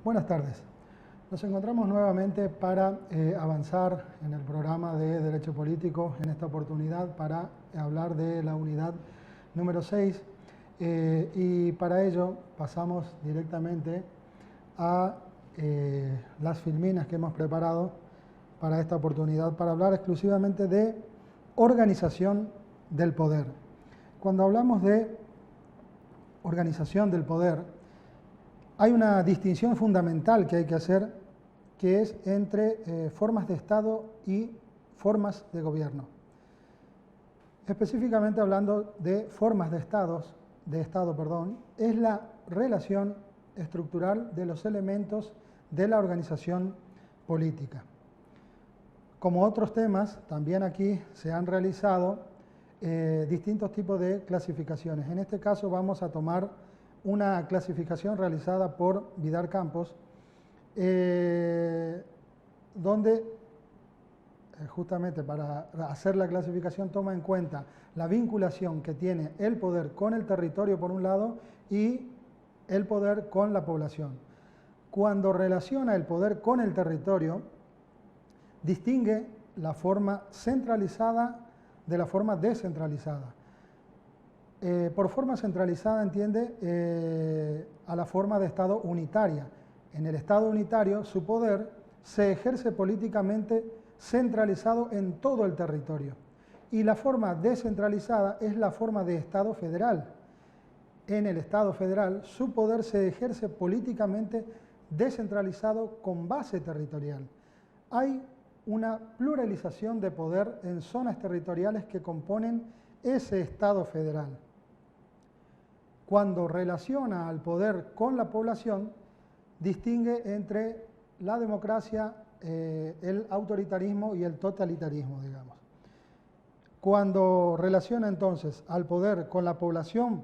Buenas tardes. Nos encontramos nuevamente para avanzar en el programa de Derecho Político, en esta oportunidad para hablar de la unidad número 6 y para ello pasamos directamente a las filminas que hemos preparado para esta oportunidad para hablar exclusivamente de organización del poder. Cuando hablamos de organización del poder, hay una distinción fundamental que hay que hacer, que es entre formas de Estado y formas de gobierno. Específicamente hablando de formas de Estado, es la relación estructural de los elementos de la organización política. Como otros temas, también aquí se han realizado distintos tipos de clasificaciones. En este caso vamos a tomar una clasificación realizada por Vidal Campos, donde justamente para hacer la clasificación toma en cuenta la vinculación que tiene el poder con el territorio por un lado y el poder con la población. Cuando relaciona el poder con el territorio, distingue la forma centralizada de la forma descentralizada. Por forma centralizada entiende a la forma de Estado unitaria. En el Estado unitario su poder se ejerce políticamente centralizado en todo el territorio. Y la forma descentralizada es la forma de Estado federal. En el Estado federal su poder se ejerce políticamente descentralizado con base territorial. Hay una pluralización de poder en zonas territoriales que componen ese Estado federal. Cuando relaciona al poder con la población, distingue entre la democracia, el autoritarismo y el totalitarismo, digamos. Cuando relaciona entonces al poder con la población,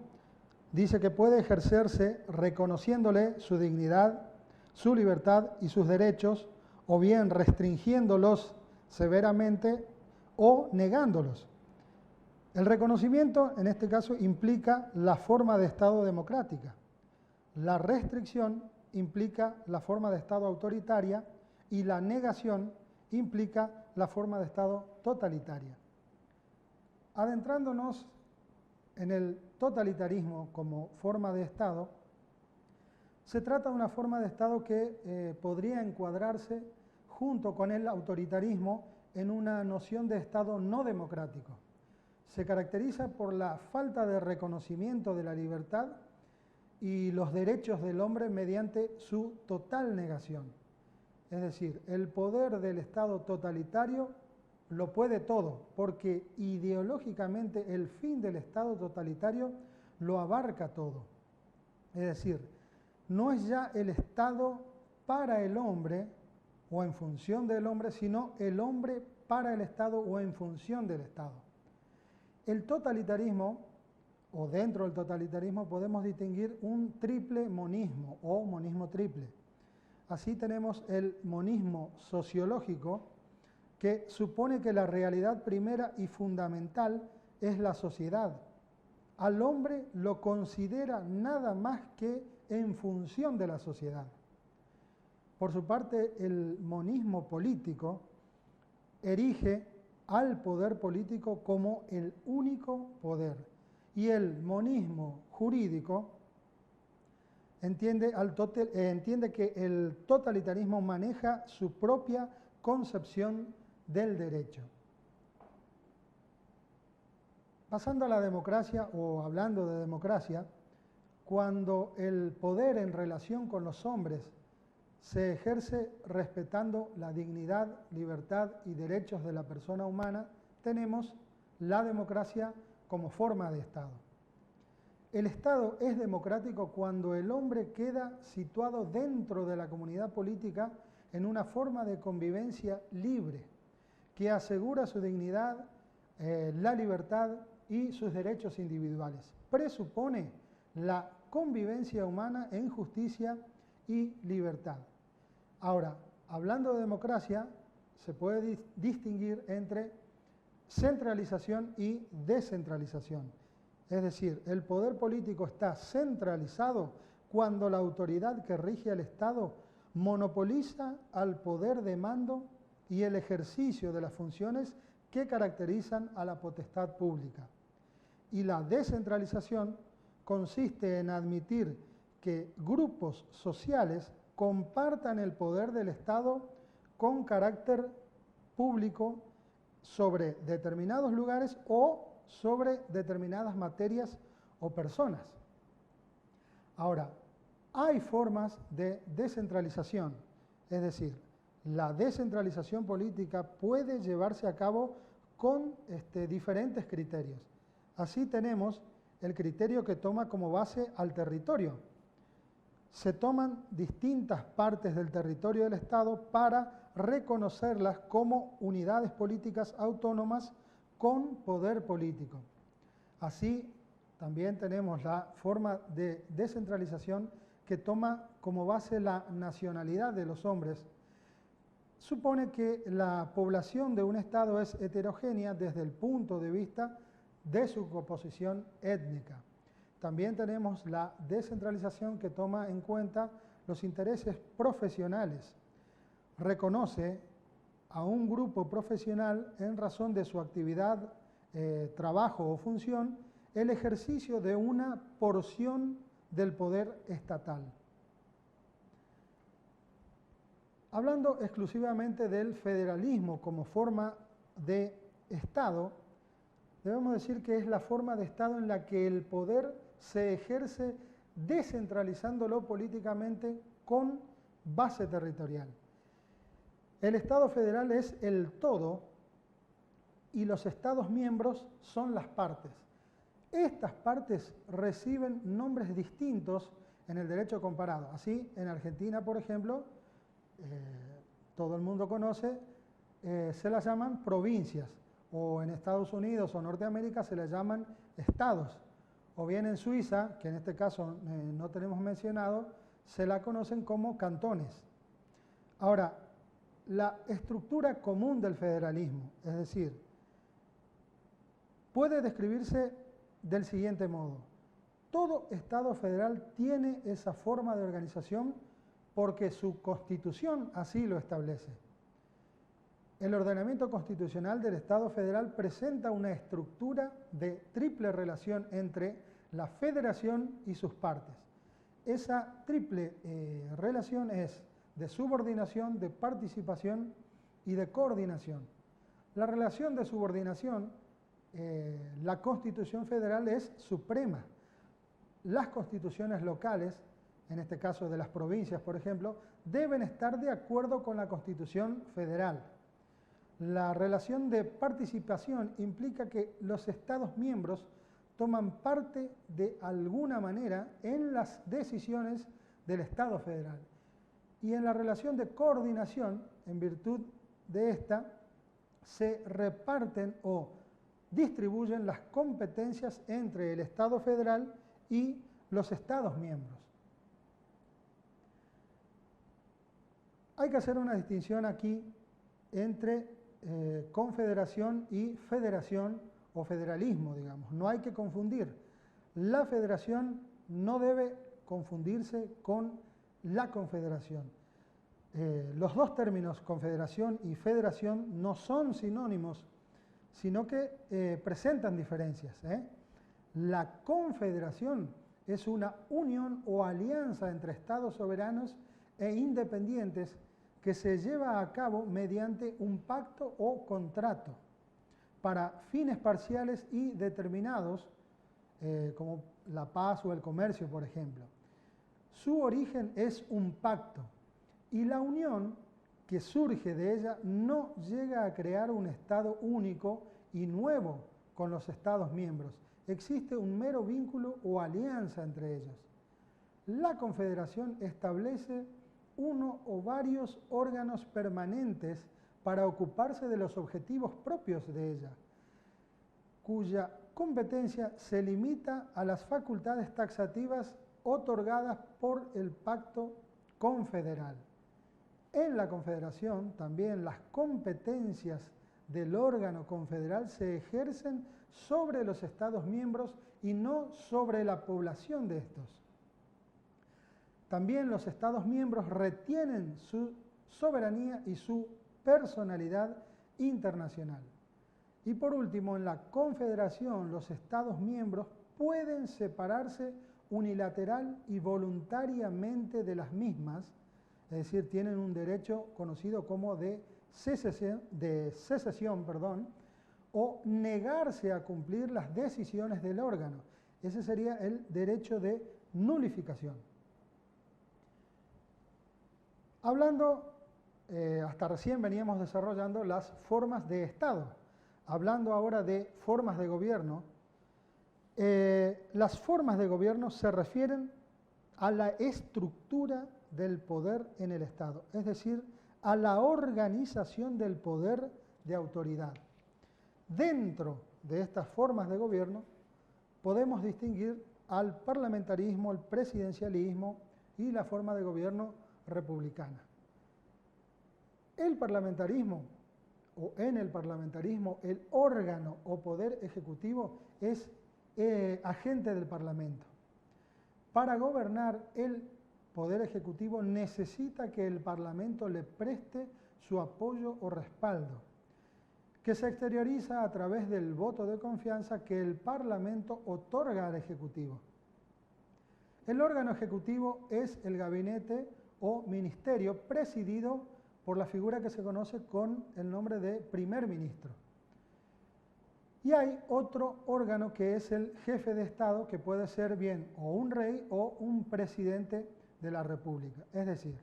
dice que puede ejercerse reconociéndole su dignidad, su libertad y sus derechos, o bien restringiéndolos severamente o negándolos. El reconocimiento, en este caso, implica la forma de Estado democrática. La restricción implica la forma de Estado autoritaria y la negación implica la forma de Estado totalitaria. Adentrándonos en el totalitarismo como forma de Estado, se trata de una forma de Estado que podría encuadrarse junto con el autoritarismo en una noción de Estado no democrático. Se caracteriza por la falta de reconocimiento de la libertad y los derechos del hombre mediante su total negación. Es decir, el poder del Estado totalitario lo puede todo, porque ideológicamente el fin del Estado totalitario lo abarca todo. Es decir, no es ya el Estado para el hombre o en función del hombre, sino el hombre para el Estado o en función del Estado. El totalitarismo, o dentro del totalitarismo, podemos distinguir un triple monismo o monismo triple. Así tenemos el monismo sociológico, que supone que la realidad primera y fundamental es la sociedad. Al hombre lo considera nada más que en función de la sociedad. Por su parte, el monismo político erige al poder político como el único poder. Y el monismo jurídico entiende que el totalitarismo maneja su propia concepción del derecho. Pasando a la democracia, o hablando de democracia, cuando el poder en relación con los hombres se ejerce respetando la dignidad, libertad y derechos de la persona humana, tenemos la democracia como forma de Estado. El Estado es democrático cuando el hombre queda situado dentro de la comunidad política en una forma de convivencia libre, que asegura su dignidad, la libertad y sus derechos individuales. Presupone la convivencia humana en justicia y libertad. Ahora, hablando de democracia, se puede distinguir entre centralización y descentralización. Es decir, el poder político está centralizado cuando la autoridad que rige al Estado monopoliza al poder de mando y el ejercicio de las funciones que caracterizan a la potestad pública. Y la descentralización consiste en admitir que grupos sociales compartan el poder del Estado con carácter público sobre determinados lugares o sobre determinadas materias o personas. Ahora, hay formas de descentralización, es decir, la descentralización política puede llevarse a cabo con diferentes criterios. Así tenemos el criterio que toma como base al territorio. Se toman distintas partes del territorio del Estado para reconocerlas como unidades políticas autónomas con poder político. Así, también tenemos la forma de descentralización que toma como base la nacionalidad de los hombres. Supone que la población de un Estado es heterogénea desde el punto de vista de su composición étnica. También tenemos la descentralización que toma en cuenta los intereses profesionales. Reconoce a un grupo profesional en razón de su actividad, trabajo o función, el ejercicio de una porción del poder estatal. Hablando exclusivamente del federalismo como forma de Estado, debemos decir que es la forma de Estado en la que el poder se ejerce descentralizándolo políticamente con base territorial. El Estado federal es el todo y los Estados miembros son las partes. Estas partes reciben nombres distintos en el derecho comparado. Así, en Argentina, por ejemplo, todo el mundo conoce, se las llaman provincias, o en Estados Unidos o Norteamérica se las llaman estados, o bien en Suiza, que en este caso no tenemos mencionado, se la conocen como cantones. Ahora, la estructura común del federalismo, es decir, puede describirse del siguiente modo. Todo Estado federal tiene esa forma de organización porque su Constitución así lo establece. El ordenamiento constitucional del Estado federal presenta una estructura de triple relación entre la federación y sus partes. Esa triple relación es de subordinación, de participación y de coordinación. La relación de subordinación, la Constitución federal es suprema. Las constituciones locales, en este caso de las provincias, por ejemplo, deben estar de acuerdo con la Constitución federal. La relación de participación implica que los Estados miembros toman parte de alguna manera en las decisiones del Estado federal. Y en la relación de coordinación, en virtud de esta, se reparten o distribuyen las competencias entre el Estado federal y los Estados miembros. Hay que hacer una distinción aquí entre confederación y federación o federalismo, digamos. No hay que confundir. La federación no debe confundirse con la confederación. Los dos términos, confederación y federación, no son sinónimos, sino que presentan diferencias. La confederación es una unión o alianza entre estados soberanos e independientes que se lleva a cabo mediante un pacto o contrato para fines parciales y determinados, como la paz o el comercio, por ejemplo. Su origen es un pacto y la unión que surge de ella no llega a crear un Estado único y nuevo con los Estados miembros. Existe un mero vínculo o alianza entre ellos. La Confederación establece uno o varios órganos permanentes para ocuparse de los objetivos propios de ella, cuya competencia se limita a las facultades taxativas otorgadas por el Pacto Confederal. En la Confederación también las competencias del órgano confederal se ejercen sobre los Estados miembros y no sobre la población de estos. También los Estados miembros retienen su soberanía y su personalidad internacional. Y por último, en la Confederación, los Estados miembros pueden separarse unilateral y voluntariamente de las mismas, es decir, tienen un derecho conocido como de secesión, o negarse a cumplir las decisiones del órgano. Ese sería el derecho de nulificación. Hablando, hasta recién veníamos desarrollando las formas de Estado. Hablando ahora de formas de gobierno, las formas de gobierno se refieren a la estructura del poder en el Estado, es decir, a la organización del poder de autoridad. Dentro de estas formas de gobierno podemos distinguir al parlamentarismo, el presidencialismo y la forma de gobierno republicana. El parlamentarismo, o en el parlamentarismo, el órgano o poder ejecutivo es agente del Parlamento. Para gobernar, el poder ejecutivo necesita que el Parlamento le preste su apoyo o respaldo, que se exterioriza a través del voto de confianza que el Parlamento otorga al Ejecutivo. El órgano ejecutivo es el gabinete o ministerio presidido por la figura que se conoce con el nombre de primer ministro. Y hay otro órgano que es el jefe de Estado, que puede ser bien o un rey o un presidente de la República. Es decir,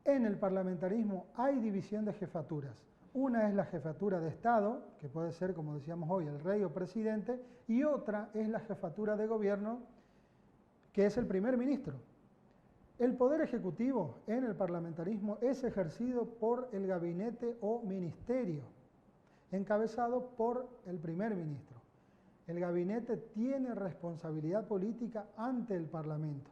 en el parlamentarismo hay división de jefaturas. Una es la jefatura de Estado, que puede ser, como decíamos hoy, el rey o presidente, y otra es la jefatura de gobierno, que es el primer ministro. El poder ejecutivo en el parlamentarismo es ejercido por el gabinete o ministerio, encabezado por el primer ministro. El gabinete tiene responsabilidad política ante el Parlamento.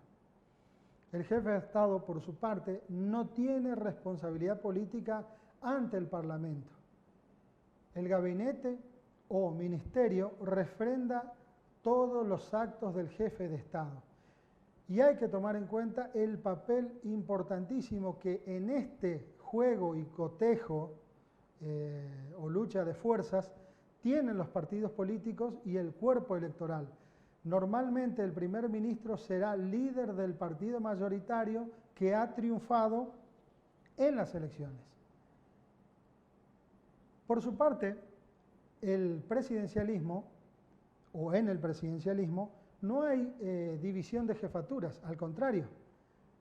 El jefe de Estado, por su parte, no tiene responsabilidad política ante el Parlamento. El gabinete o ministerio refrenda todos los actos del jefe de Estado. Y hay que tomar en cuenta el papel importantísimo que en este juego y cotejo o lucha de fuerzas tienen los partidos políticos y el cuerpo electoral. Normalmente el primer ministro será líder del partido mayoritario que ha triunfado en las elecciones. Por su parte, el presidencialismo, o en el presidencialismo, no hay división de jefaturas, al contrario,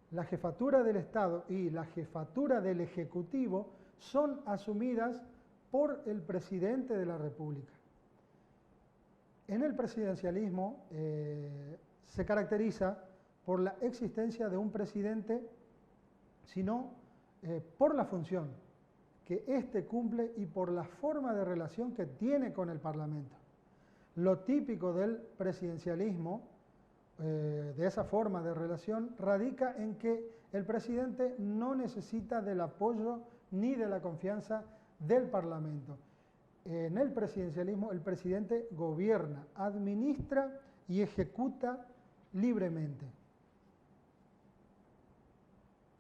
la jefatura del Estado y la jefatura del Ejecutivo son asumidas por el presidente de la República. En el presidencialismo se caracteriza por la existencia de un presidente, sino por la función que éste cumple y por la forma de relación que tiene con el Parlamento. Lo típico del presidencialismo, de esa forma de relación, radica en que el presidente no necesita del apoyo ni de la confianza del Parlamento. En el presidencialismo, el presidente gobierna, administra y ejecuta libremente.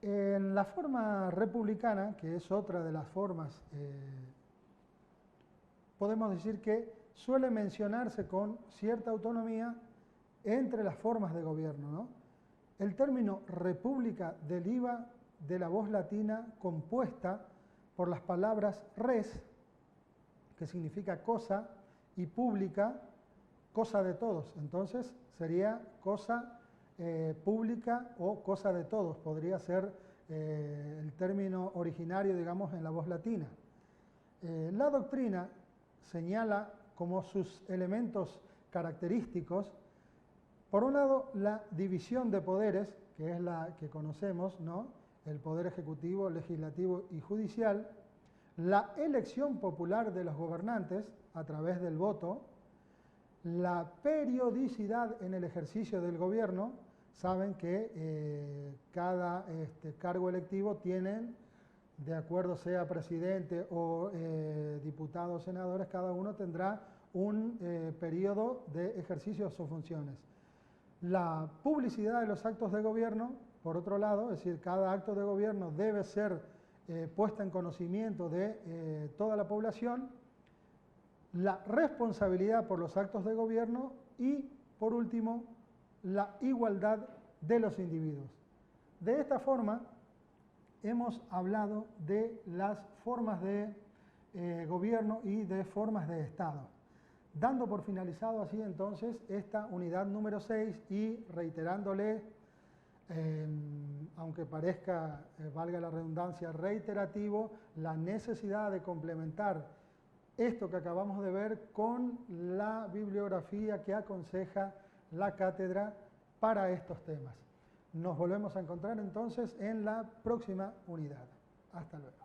En la forma republicana, que es otra de las formas, podemos decir que suele mencionarse con cierta autonomía entre las formas de gobierno, ¿no? El término república deriva de la voz latina compuesta por las palabras res, que significa cosa, y pública, cosa de todos. Entonces sería cosa pública o cosa de todos, podría ser el término originario, digamos, en la voz latina. La doctrina señala como sus elementos característicos, por un lado, la división de poderes, que es la que conocemos, ¿no? El poder ejecutivo, legislativo y judicial, la elección popular de los gobernantes a través del voto, la periodicidad en el ejercicio del gobierno. Saben que cada cargo electivo tienen, de acuerdo sea presidente o diputados o senadores, cada uno tendrá un periodo de ejercicio de sus funciones. La publicidad de los actos de gobierno, por otro lado, es decir, cada acto de gobierno debe ser puesta en conocimiento de toda la población, la responsabilidad por los actos de gobierno y, por último, la igualdad de los individuos. De esta forma, hemos hablado de las formas de gobierno y de formas de Estado. Dando por finalizado así entonces esta unidad número 6 y reiterándole, aunque parezca, valga la redundancia, reiterativo, la necesidad de complementar esto que acabamos de ver con la bibliografía que aconseja la cátedra para estos temas. Nos volvemos a encontrar entonces en la próxima unidad. Hasta luego.